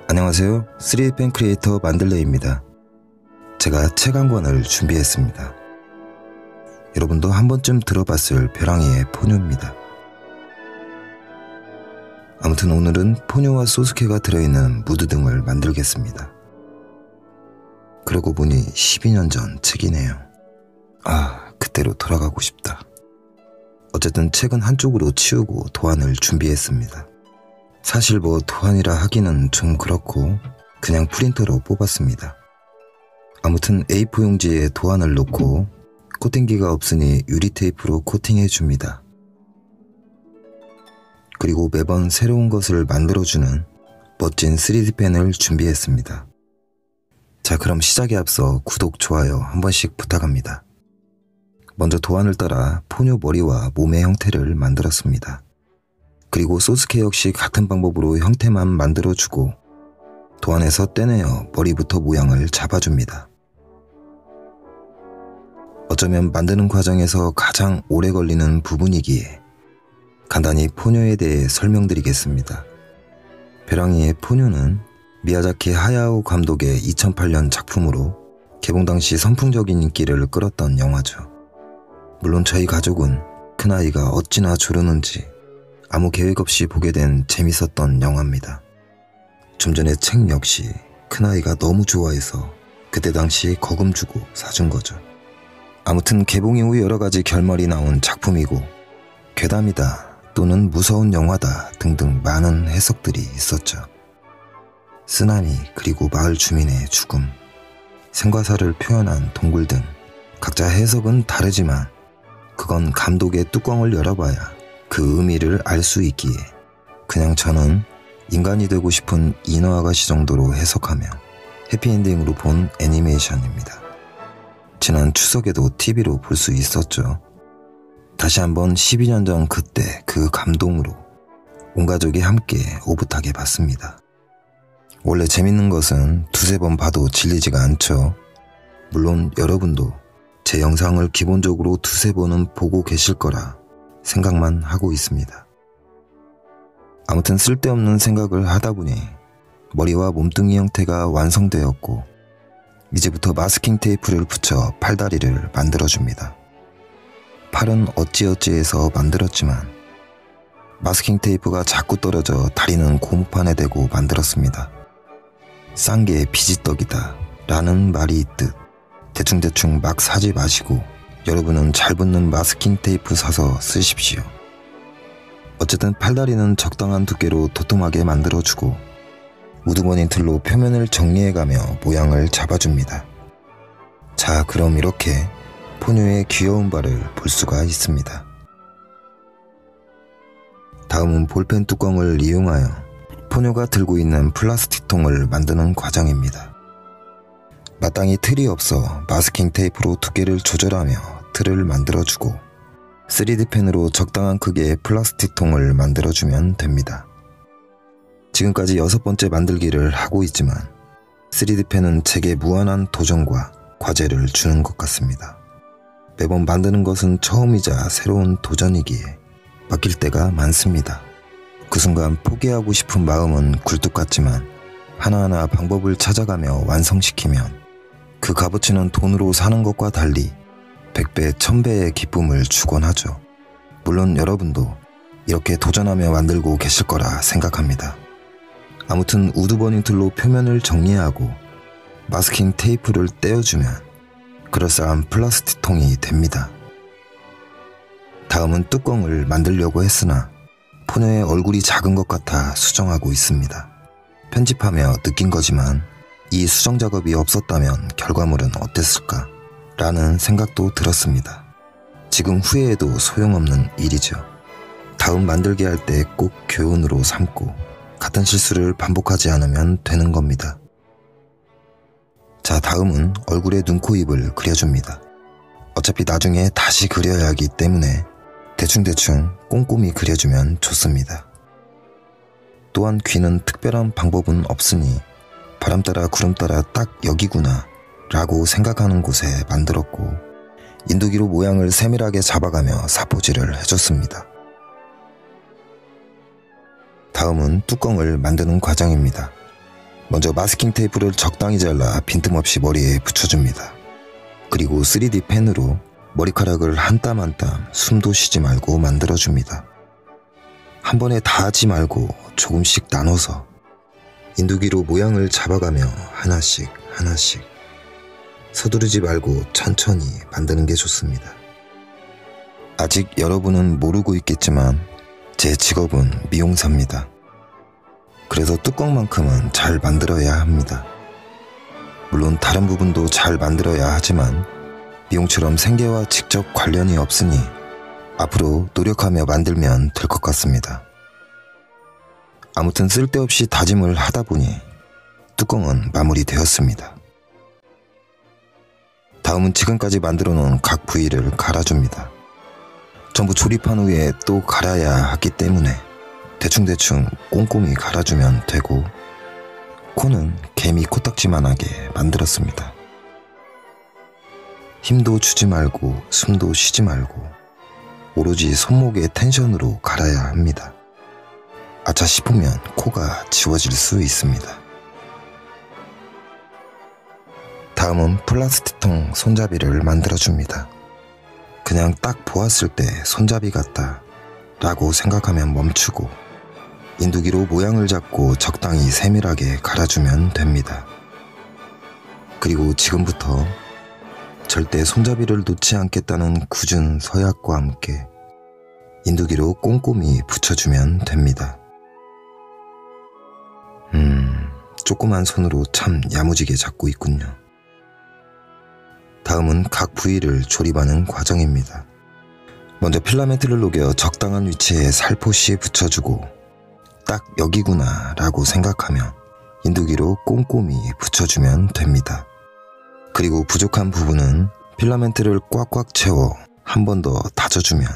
안녕하세요. 3D펜 크리에이터 만들레입니다. 제가 책 한 권을 준비했습니다. 여러분도 한 번쯤 들어봤을 벼랑이의 포뇨입니다. 아무튼 오늘은 포뇨와 소스케가 들어있는 무드 등을 만들겠습니다. 그러고 보니 12년 전 책이네요. 그때로 돌아가고 싶다. 어쨌든 책은 한쪽으로 치우고 도안을 준비했습니다. 사실 도안이라 하기는 좀 그렇고 그냥 프린터로 뽑았습니다. 아무튼 A4 용지에 도안을 놓고 코팅기가 없으니 유리 테이프로 코팅해줍니다. 그리고 매번 새로운 것을 만들어주는 멋진 3D펜을 준비했습니다. 자, 그럼 시작에 앞서 구독, 좋아요 한 번씩 부탁합니다. 먼저 도안을 따라 포뇨 머리와 몸의 형태를 만들었습니다. 그리고 소스케 역시 같은 방법으로 형태만 만들어주고 도안에서 떼내어 머리부터 모양을 잡아줍니다. 어쩌면 만드는 과정에서 가장 오래 걸리는 부분이기에 간단히 포뇨에 대해 설명드리겠습니다. 벼랑이의 포뇨는 미야자키 하야오 감독의 2008년 작품으로 개봉 당시 선풍적인 인기를 끌었던 영화죠. 물론 저희 가족은 큰아이가 어찌나 조르는지 아무 계획 없이 보게 된 재밌었던 영화입니다. 좀 전에 책 역시 큰아이가 너무 좋아해서 그때 당시 거금 주고 사준 거죠. 아무튼 개봉 이후 여러가지 결말이 나온 작품이고 괴담이다 또는 무서운 영화다 등등 많은 해석들이 있었죠. 쓰나미 그리고 마을 주민의 죽음, 생과사를 표현한 동굴 등 각자 해석은 다르지만 그건 감독의 뚜껑을 열어봐야 그 의미를 알 수 있기에 그냥 저는 인간이 되고 싶은 인어 아가씨 정도로 해석하며 해피엔딩으로 본 애니메이션입니다. 지난 추석에도 TV로 볼 수 있었죠. 다시 한번 12년 전 그때 그 감동으로 온 가족이 함께 오붓하게 봤습니다. 원래 재밌는 것은 두세 번 봐도 질리지가 않죠. 물론 여러분도 제 영상을 기본적으로 두세 번은 보고 계실 거라 생각만 하고 있습니다. 아무튼 쓸데없는 생각을 하다 보니 머리와 몸뚱이 형태가 완성되었고 이제부터 마스킹 테이프를 붙여 팔다리를 만들어줍니다. 팔은 어찌어찌해서 만들었지만 마스킹 테이프가 자꾸 떨어져 다리는 고무판에 대고 만들었습니다. 싼 게 비지떡이다 라는 말이 있듯 대충대충 막 사지 마시고 여러분은 잘 붙는 마스킹 테이프 사서 쓰십시오. 어쨌든 팔다리는 적당한 두께로 도톰하게 만들어주고 우드버닝 틀로 표면을 정리해가며 모양을 잡아줍니다. 자, 그럼 이렇게 포뇨의 귀여운 발을 볼 수가 있습니다. 다음은 볼펜 뚜껑을 이용하여 포뇨가 들고 있는 플라스틱 통을 만드는 과정입니다. 마땅히 틀이 없어 마스킹 테이프로 두께를 조절하며 틀을 만들어주고 3D펜으로 적당한 크기의 플라스틱 통을 만들어주면 됩니다. 지금까지 6번째 만들기를 하고 있지만 3D펜은 제게 무한한 도전과 과제를 주는 것 같습니다. 매번 만드는 것은 처음이자 새로운 도전이기에 맡길 때가 많습니다. 그 순간 포기하고 싶은 마음은 굴뚝 같지만 하나하나 방법을 찾아가며 완성시키면 그 값어치는 돈으로 사는 것과 달리 100배, 1000배의 기쁨을 주곤 하죠. 물론 여러분도 이렇게 도전하며 만들고 계실 거라 생각합니다. 아무튼 우드버닝 툴로 표면을 정리하고 마스킹 테이프를 떼어주면 그럴싸한 플라스틱 통이 됩니다. 다음은 뚜껑을 만들려고 했으나 포뇨의 얼굴이 작은 것 같아 수정하고 있습니다. 편집하며 느낀 거지만 이 수정 작업이 없었다면 결과물은 어땠을까? 라는 생각도 들었습니다. 지금 후회해도 소용없는 일이죠. 다음 만들기 할 때 꼭 교훈으로 삼고 같은 실수를 반복하지 않으면 되는 겁니다. 자, 다음은 얼굴에 눈, 코, 입을 그려줍니다. 어차피 나중에 다시 그려야 하기 때문에 대충대충 꼼꼼히 그려주면 좋습니다. 또한 귀는 특별한 방법은 없으니 바람 따라 구름 따라 딱 여기구나 라고 생각하는 곳에 만들었고 인두기로 모양을 세밀하게 잡아가며 사포질을 해줬습니다. 다음은 뚜껑을 만드는 과정입니다. 먼저 마스킹 테이프를 적당히 잘라 빈틈없이 머리에 붙여줍니다. 그리고 3D 펜으로 머리카락을 한 땀 한 땀 숨도 쉬지 말고 만들어줍니다. 한 번에 다 하지 말고 조금씩 나눠서 인두기로 모양을 잡아가며 하나씩 하나씩 서두르지 말고 천천히 만드는 게 좋습니다. 아직 여러분은 모르고 있겠지만 제 직업은 미용사입니다. 그래서 뚜껑만큼은 잘 만들어야 합니다. 물론 다른 부분도 잘 만들어야 하지만 미용처럼 생계와 직접 관련이 없으니 앞으로 노력하며 만들면 될 것 같습니다. 아무튼 쓸데없이 다짐을 하다 보니 뚜껑은 마무리되었습니다. 다음은 지금까지 만들어 놓은 각 부위를 갈아줍니다. 전부 조립한 후에 또 갈아야 하기 때문에 대충대충 꼼꼼히 갈아주면 되고, 코는 개미 코딱지만하게 만들었습니다. 힘도 주지 말고 숨도 쉬지 말고 오로지 손목의 텐션으로 갈아야 합니다. 아차 싶으면 코가 지워질 수 있습니다. 다음은 플라스틱통 손잡이를 만들어줍니다. 그냥 딱 보았을 때 손잡이 같다 라고 생각하면 멈추고 인두기로 모양을 잡고 적당히 세밀하게 갈아주면 됩니다. 그리고 지금부터 절대 손잡이를 놓지 않겠다는 굳은 서약과 함께 인두기로 꼼꼼히 붙여주면 됩니다. 조그만 손으로 참 야무지게 잡고 있군요. 다음은 각 부위를 조립하는 과정입니다. 먼저 필라멘트를 녹여 적당한 위치에 살포시 붙여주고 딱 여기구나 라고 생각하면 인두기로 꼼꼼히 붙여주면 됩니다. 그리고 부족한 부분은 필라멘트를 꽉꽉 채워 한 번 더 다져주면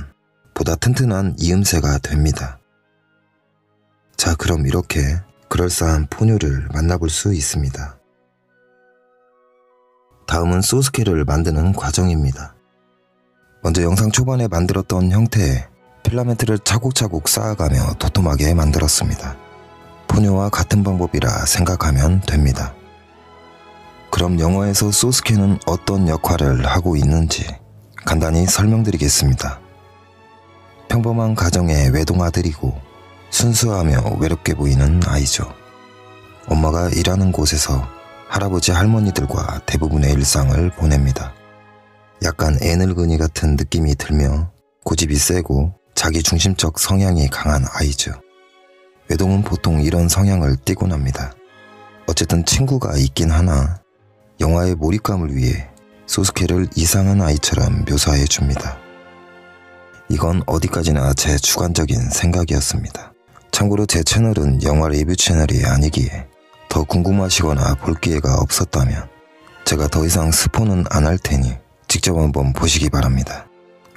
보다 튼튼한 이음새가 됩니다. 자, 그럼 이렇게 그럴싸한 포뇨를 만나볼 수 있습니다. 다음은 소스케를 만드는 과정입니다. 먼저 영상 초반에 만들었던 형태의 필라멘트를 차곡차곡 쌓아가며 도톰하게 만들었습니다. 포뇨와 같은 방법이라 생각하면 됩니다. 그럼 영화에서 소스케는 어떤 역할을 하고 있는지 간단히 설명드리겠습니다. 평범한 가정의 외동아들이고 순수하며 외롭게 보이는 아이죠. 엄마가 일하는 곳에서 할아버지 할머니들과 대부분의 일상을 보냅니다. 약간 애늙은이 같은 느낌이 들며 고집이 세고 자기중심적 성향이 강한 아이죠. 외동은 보통 이런 성향을 띠곤 합니다. 어쨌든 친구가 있긴 하나 영화의 몰입감을 위해 소스케를 이상한 아이처럼 묘사해 줍니다. 이건 어디까지나 제 주관적인 생각이었습니다. 참고로 제 채널은 영화 리뷰 채널이 아니기에 더 궁금하시거나 볼 기회가 없었다면 제가 더 이상 스포는 안 할 테니 직접 한번 보시기 바랍니다.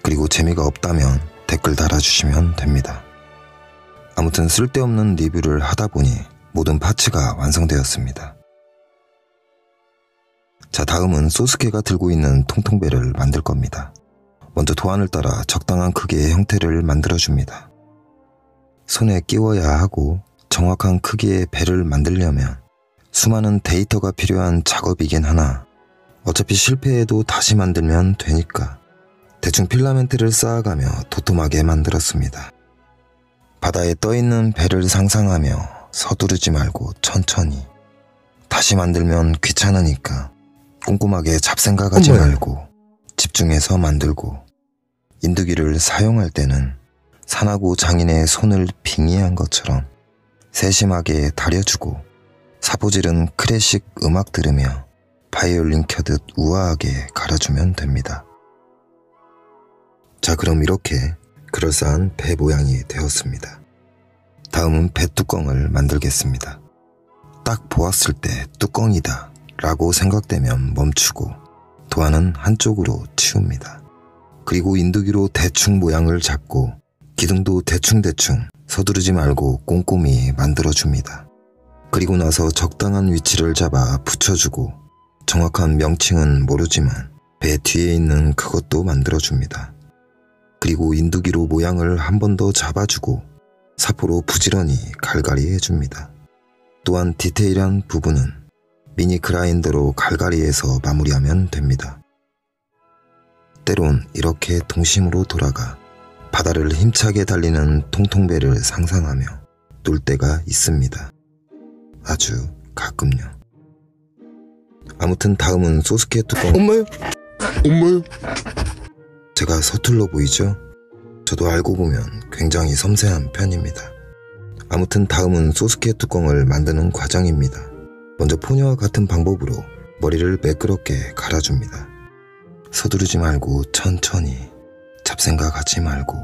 그리고 재미가 없다면 댓글 달아주시면 됩니다. 아무튼 쓸데없는 리뷰를 하다 보니 모든 파츠가 완성되었습니다. 자, 다음은 소스케가 들고 있는 통통배를 만들 겁니다. 먼저 도안을 따라 적당한 크기의 형태를 만들어줍니다. 손에 끼워야 하고 정확한 크기의 배를 만들려면 수많은 데이터가 필요한 작업이긴 하나 어차피 실패해도 다시 만들면 되니까 대충 필라멘트를 쌓아가며 도톰하게 만들었습니다. 바다에 떠있는 배를 상상하며 서두르지 말고 천천히, 다시 만들면 귀찮으니까 꼼꼼하게 잡생각하지 말고 집중해서 만들고, 인두기를 사용할 때는 산하고 장인의 손을 빙의한 것처럼 세심하게 다려주고, 사포질은 클래식 음악 들으며 바이올린 켜듯 우아하게 갈아주면 됩니다. 자, 그럼 이렇게 그럴싸한 배 모양이 되었습니다. 다음은 배 뚜껑을 만들겠습니다. 딱 보았을 때 뚜껑이다 라고 생각되면 멈추고 도안은 한쪽으로 치웁니다. 그리고 인두기로 대충 모양을 잡고 기둥도 대충대충 서두르지 말고 꼼꼼히 만들어줍니다. 그리고 나서 적당한 위치를 잡아 붙여주고, 정확한 명칭은 모르지만 배 뒤에 있는 그것도 만들어줍니다. 그리고 인두기로 모양을 한 번 더 잡아주고 사포로 부지런히 갈갈이 해줍니다. 또한 디테일한 부분은 미니 그라인더로 갈갈이해서 마무리하면 됩니다. 때론 이렇게 동심으로 돌아가 바다를 힘차게 달리는 통통배를 상상하며 놀 때가 있습니다. 아주 가끔요. 아무튼 다음은 소스케 뚜껑. 엄마요? 제가 서툴러 보이죠? 저도 알고 보면 굉장히 섬세한 편입니다. 아무튼 다음은 소스케 뚜껑을 만드는 과정입니다. 먼저 포뇨와 같은 방법으로 머리를 매끄럽게 갈아줍니다. 서두르지 말고 천천히, 잡생각하지 말고.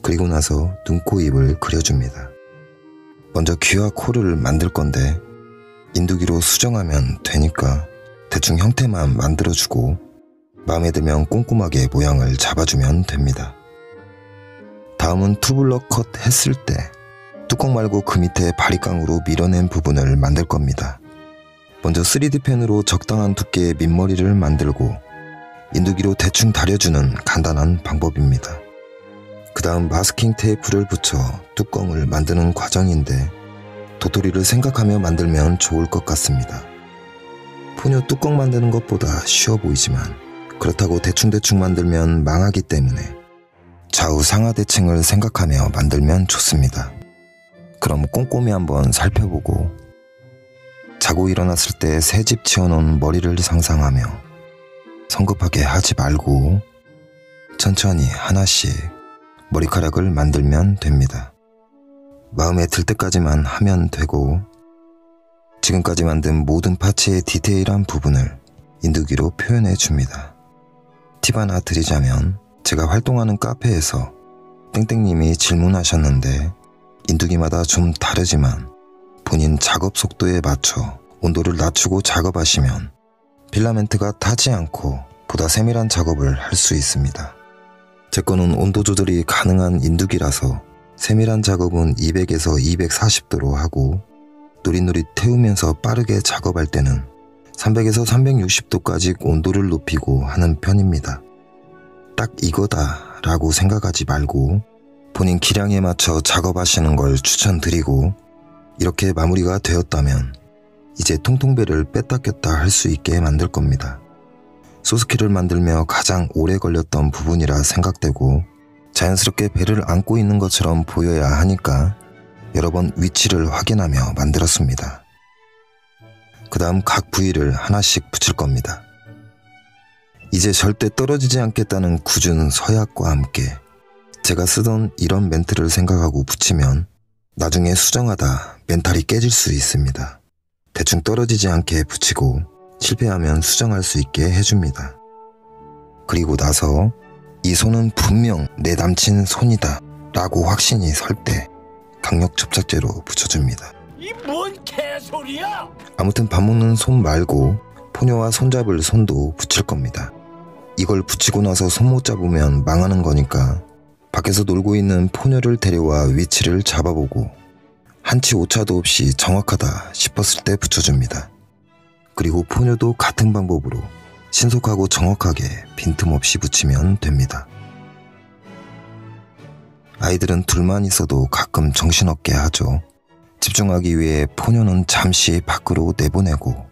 그리고 나서 눈, 코, 입을 그려줍니다. 먼저 귀와 코를 만들 건데 인두기로 수정하면 되니까 대충 형태만 만들어주고 마음에 들면 꼼꼼하게 모양을 잡아주면 됩니다. 다음은 투블럭 컷 했을 때 뚜껑 말고 그 밑에 바리깡으로 밀어낸 부분을 만들 겁니다. 먼저 3D 펜으로 적당한 두께의 밑머리를 만들고 인두기로 대충 다려주는 간단한 방법입니다. 그 다음 마스킹 테이프를 붙여 뚜껑을 만드는 과정인데 도토리를 생각하며 만들면 좋을 것 같습니다. 포뇨 뚜껑 만드는 것보다 쉬워 보이지만 그렇다고 대충대충 만들면 망하기 때문에 좌우 상하 대칭을 생각하며 만들면 좋습니다. 그럼 꼼꼼히 한번 살펴보고 자고 일어났을 때 새집 치워놓은 머리를 상상하며 성급하게 하지 말고 천천히 하나씩 머리카락을 만들면 됩니다. 마음에 들 때까지만 하면 되고 지금까지 만든 모든 파츠의 디테일한 부분을 인두기로 표현해 줍니다. 팁 하나 드리자면 제가 활동하는 카페에서 땡땡님이 질문하셨는데 인두기마다 좀 다르지만 본인 작업 속도에 맞춰 온도를 낮추고 작업하시면 필라멘트가 타지 않고 보다 세밀한 작업을 할 수 있습니다. 제 거는 온도 조절이 가능한 인두기라서 세밀한 작업은 200에서 240도로 하고 노릿노릿 태우면서 빠르게 작업할 때는 300에서 360도까지 온도를 높이고 하는 편입니다. 딱 이거다 라고 생각하지 말고 본인 기량에 맞춰 작업하시는 걸 추천드리고 이렇게 마무리가 되었다면 이제 통통배를 뺐다 꼈다 할 수 있게 만들 겁니다. 소스케를 만들며 가장 오래 걸렸던 부분이라 생각되고 자연스럽게 배를 안고 있는 것처럼 보여야 하니까 여러 번 위치를 확인하며 만들었습니다. 그 다음 각 부위를 하나씩 붙일 겁니다. 이제 절대 떨어지지 않겠다는 굳은 서약과 함께 제가 쓰던 이런 멘트를 생각하고 붙이면 나중에 수정하다 멘탈이 깨질 수 있습니다. 대충 떨어지지 않게 붙이고 실패하면 수정할 수 있게 해줍니다. 그리고 나서 이 손은 분명 내 남친 손이다 라고 확신이 설 때 강력 접착제로 붙여줍니다. 이 뭔 개소리야! 아무튼 밥 먹는 손 말고 포뇨와 손잡을 손도 붙일 겁니다. 이걸 붙이고 나서 손 못 잡으면 망하는 거니까 밖에서 놀고 있는 포뇨를 데려와 위치를 잡아보고 한치 오차도 없이 정확하다 싶었을 때 붙여줍니다. 그리고 포뇨도 같은 방법으로 신속하고 정확하게 빈틈없이 붙이면 됩니다. 아이들은 둘만 있어도 가끔 정신없게 하죠. 집중하기 위해 포뇨는 잠시 밖으로 내보내고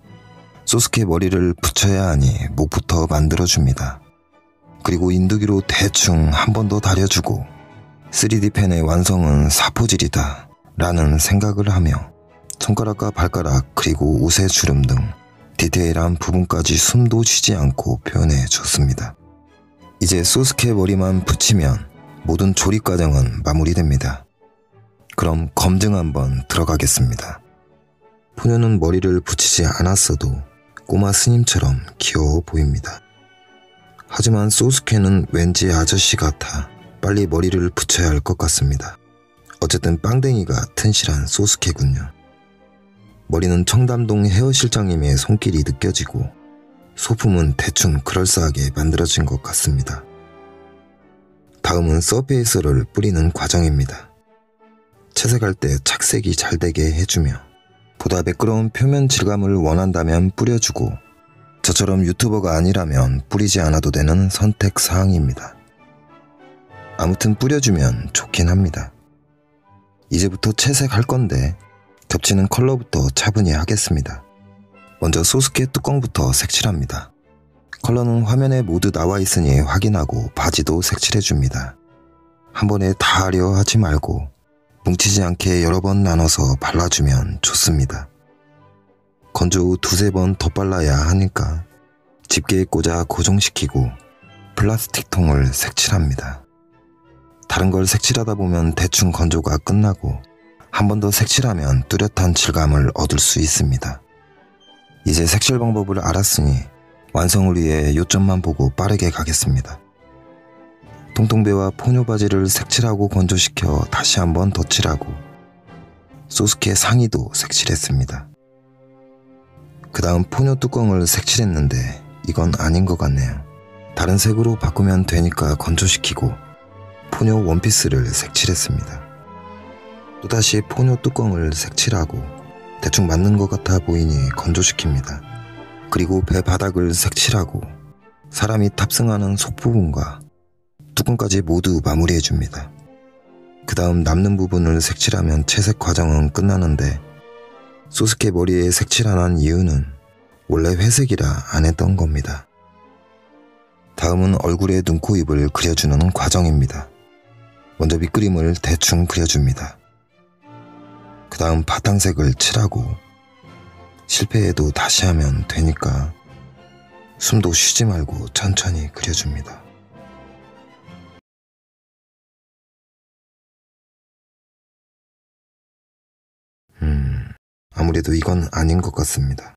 소스케 머리를 붙여야 하니 목부터 만들어줍니다. 그리고 인두기로 대충 한 번 더 다려주고 3D 펜의 완성은 사포질이다 라는 생각을 하며 손가락과 발가락 그리고 옷의 주름 등 디테일한 부분까지 숨도 쉬지 않고 표현해 줬습니다. 이제 소스케 머리만 붙이면 모든 조립 과정은 마무리됩니다. 그럼 검증 한번 들어가겠습니다. 포뇨는 머리를 붙이지 않았어도 꼬마 스님처럼 귀여워 보입니다. 하지만 소스케는 왠지 아저씨 같아 빨리 머리를 붙여야 할 것 같습니다. 어쨌든 빵댕이가 튼실한 소스케군요. 머리는 청담동 헤어실장님의 손길이 느껴지고 소품은 대충 그럴싸하게 만들어진 것 같습니다. 다음은 서페이스를 뿌리는 과정입니다. 채색할 때 착색이 잘 되게 해주며 보다 매끄러운 표면 질감을 원한다면 뿌려주고 저처럼 유튜버가 아니라면 뿌리지 않아도 되는 선택 사항입니다. 아무튼 뿌려주면 좋긴 합니다. 이제부터 채색할 건데 겹치는 컬러부터 차분히 하겠습니다. 먼저 소스케 뚜껑부터 색칠합니다. 컬러는 화면에 모두 나와 있으니 확인하고 바지도 색칠해줍니다. 한 번에 다 하려 하지 말고 뭉치지 않게 여러 번 나눠서 발라주면 좋습니다. 건조 후 두세 번 더 발라야 하니까 집게에 꽂아 고정시키고 플라스틱 통을 색칠합니다. 다른 걸 색칠하다 보면 대충 건조가 끝나고 한 번 더 색칠하면 뚜렷한 질감을 얻을 수 있습니다. 이제 색칠 방법을 알았으니 완성을 위해 요점만 보고 빠르게 가겠습니다. 통통배와 포뇨 바지를 색칠하고 건조시켜 다시 한번 덧칠하고 소스케 상의도 색칠했습니다. 그 다음 포뇨 뚜껑을 색칠했는데 이건 아닌 것 같네요. 다른 색으로 바꾸면 되니까 건조시키고 포뇨 원피스를 색칠했습니다. 또다시 포뇨 뚜껑을 색칠하고 대충 맞는 것 같아 보이니 건조시킵니다. 그리고 배 바닥을 색칠하고 사람이 탑승하는 속부분과 뚜껑까지 모두 마무리해줍니다. 그 다음 남는 부분을 색칠하면 채색 과정은 끝나는데 소스케 머리에 색칠 안 한 이유는 원래 회색이라 안 했던 겁니다. 다음은 얼굴에 눈, 코, 입을 그려주는 과정입니다. 먼저 밑그림을 대충 그려줍니다. 그 다음 바탕색을 칠하고 실패해도 다시 하면 되니까 숨도 쉬지 말고 천천히 그려줍니다. 아무래도 이건 아닌 것 같습니다.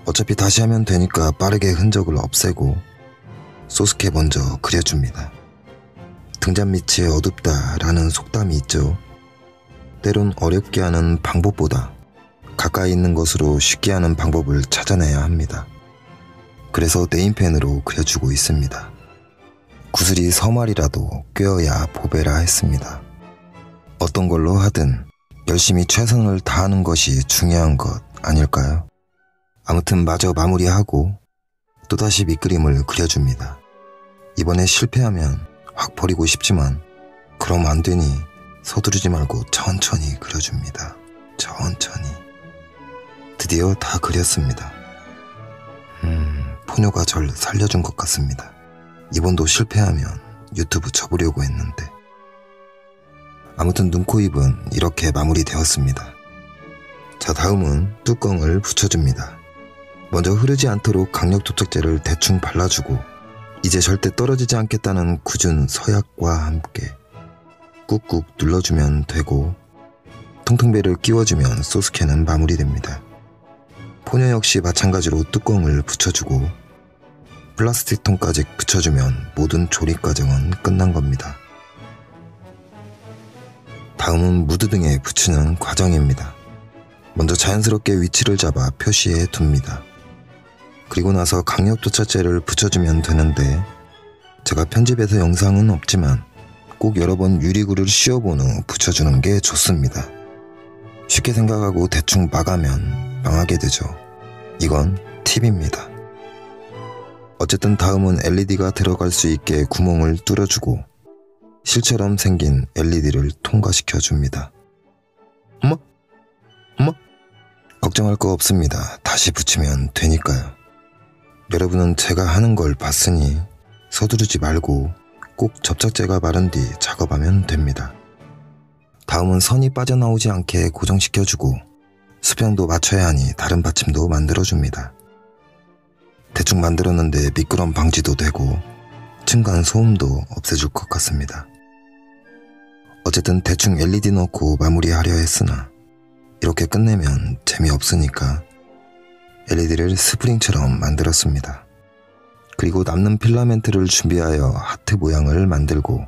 어차피 다시 하면 되니까 빠르게 흔적을 없애고 소스케 먼저 그려줍니다. 등잔 밑이 어둡다 라는 속담이 있죠. 때론 어렵게 하는 방법보다 가까이 있는 것으로 쉽게 하는 방법을 찾아내야 합니다. 그래서 네임펜으로 그려주고 있습니다. 구슬이 서말이라도 꿰어야 보배라 했습니다. 어떤 걸로 하든 열심히 최선을 다하는 것이 중요한 것 아닐까요? 아무튼 마저 마무리하고 또다시 밑그림을 그려줍니다. 이번에 실패하면 확 버리고 싶지만 그럼 안 되니 서두르지 말고 천천히 그려줍니다. 천천히. 드디어 다 그렸습니다. 포뇨가 절 살려준 것 같습니다. 이번도 실패하면 유튜브 접으려고 했는데. 아무튼 눈, 코, 입은 이렇게 마무리되었습니다. 자, 다음은 뚜껑을 붙여줍니다. 먼저 흐르지 않도록 강력 도착제를 대충 발라주고 이제 절대 떨어지지 않겠다는 굳은 서약과 함께 꾹꾹 눌러주면 되고 통통배를 끼워주면 소스케는 마무리됩니다. 포뇨 역시 마찬가지로 뚜껑을 붙여주고 플라스틱 통까지 붙여주면 모든 조립 과정은 끝난 겁니다. 다음은 무드 등에 붙이는 과정입니다. 먼저 자연스럽게 위치를 잡아 표시해 둡니다. 그리고 나서 강력 도착제를 붙여주면 되는데 제가 편집해서 영상은 없지만 꼭 여러 번 유리구를 씌워본 후 붙여주는 게 좋습니다. 쉽게 생각하고 대충 막으면 망하게 되죠. 이건 팁입니다. 어쨌든 다음은 LED가 들어갈 수 있게 구멍을 뚫어주고 실처럼 생긴 LED를 통과시켜 줍니다. 어머? 걱정할 거 없습니다. 다시 붙이면 되니까요. 여러분은 제가 하는 걸 봤으니 서두르지 말고 꼭 접착제가 마른 뒤 작업하면 됩니다. 다음은 선이 빠져나오지 않게 고정시켜주고 수평도 맞춰야 하니 다른 받침도 만들어줍니다. 대충 만들었는데 미끄럼 방지도 되고 층간 소음도 없애줄 것 같습니다. 어쨌든 대충 LED 넣고 마무리하려 했으나 이렇게 끝내면 재미없으니까 LED를 스프링처럼 만들었습니다. 그리고 남는 필라멘트를 준비하여 하트 모양을 만들고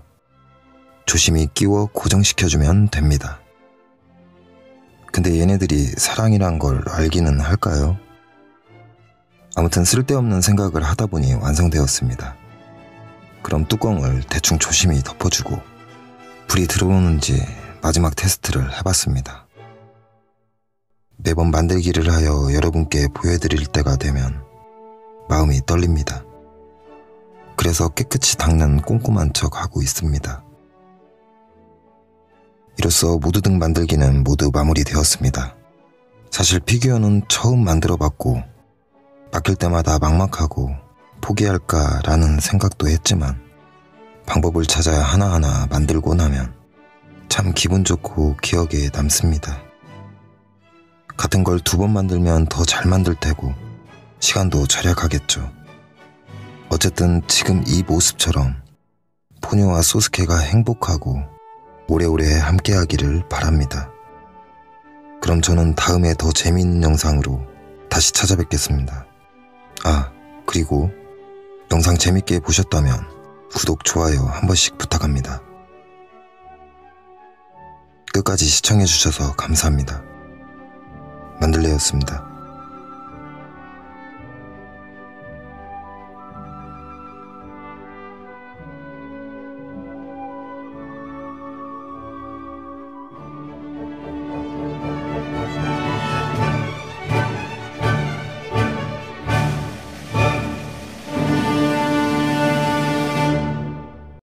조심히 끼워 고정시켜주면 됩니다. 근데 얘네들이 사랑이란 걸 알기는 할까요? 아무튼 쓸데없는 생각을 하다 보니 완성되었습니다. 그럼 뚜껑을 대충 조심히 덮어주고 불이 들어오는지 마지막 테스트를 해봤습니다. 매번 만들기를 하여 여러분께 보여드릴 때가 되면 마음이 떨립니다. 그래서 깨끗이 닦는 꼼꼼한 척 하고 있습니다. 이로써 무드등 만들기는 모두 마무리되었습니다. 사실 피규어는 처음 만들어봤고 바뀔 때마다 막막하고 포기할까라는 생각도 했지만 방법을 찾아 하나하나 만들고 나면 참 기분 좋고 기억에 남습니다. 같은 걸 2번 만들면 더 잘 만들 테고 시간도 절약하겠죠. 어쨌든 지금 이 모습처럼 포뇨와 소스케가 행복하고 오래오래 함께하기를 바랍니다. 그럼 저는 다음에 더 재미있는 영상으로 다시 찾아뵙겠습니다. 그리고 영상 재밌게 보셨다면 구독, 좋아요 한 번씩 부탁합니다. 끝까지 시청해주셔서 감사합니다. 만들레였습니다.